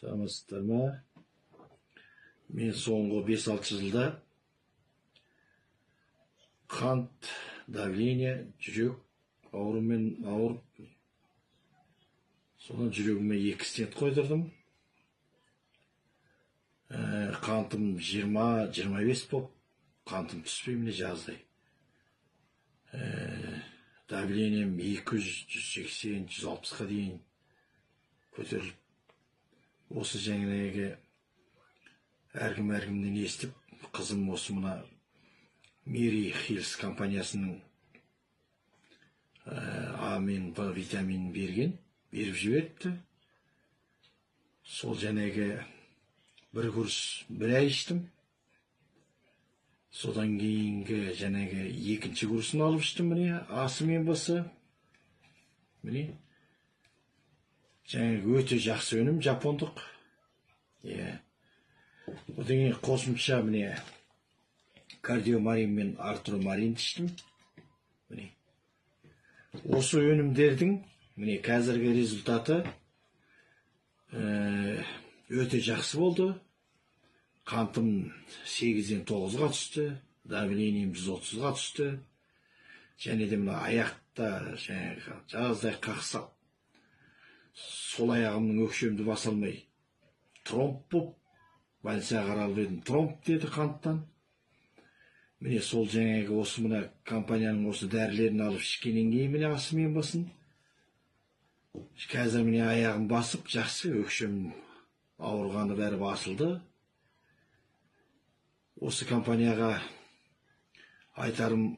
Саламатсыздар ма? Мен соңғы 5-6 жылда қант, давление, жүрек ауырып, содан жүрегіме 2 стент қойдырдым. Қантым 20-25 болып, қантым түспей міне жаздай. Давлением 200, 180, 160-қа дейін көтеріліп, осы жаңағы әркімнен естіп, қызым осы мына Мери Хилс компаниясының А мен Б витаминін беріп жіберіпті. Сол жаңағы бір курс 1 ай іштім. Содан кейінгі жаңағы 2-ші курсын алып іштім, міне асы мен басы. Міне жаңағы өте жақсы өнім, жапондық. Одан кейін қосымша міне кардиомарин мен артромарин іштім. Міне осы өнімдердің міне қазіргі результаты өте жақсы болды. Қантым 8-ден 9-ға түсті, давлением 130-ға түсті. Және де мына аяқта жаздай қақсап, сол аяғымның өкшемді баса алмай тромб болып, больницаға қаралып едім, тромб деді қанттан. Міне сол жаңағы осы мына компанияның осы дәрілерін алып ішкеннен кейін міне асы мен басын. Қазір міне аяғым басып, жақсы, өкшем ауырғаны бәрі басылды. Осы компанияға айтарым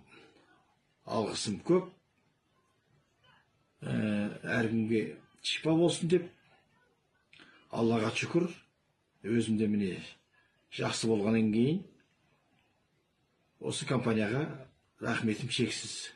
алғысым көп. Әркімге шипа болсын деп, Аллаға шүкір, өзімде міне жақсы болғаннан кейін осы компанияға рахметім шексіз.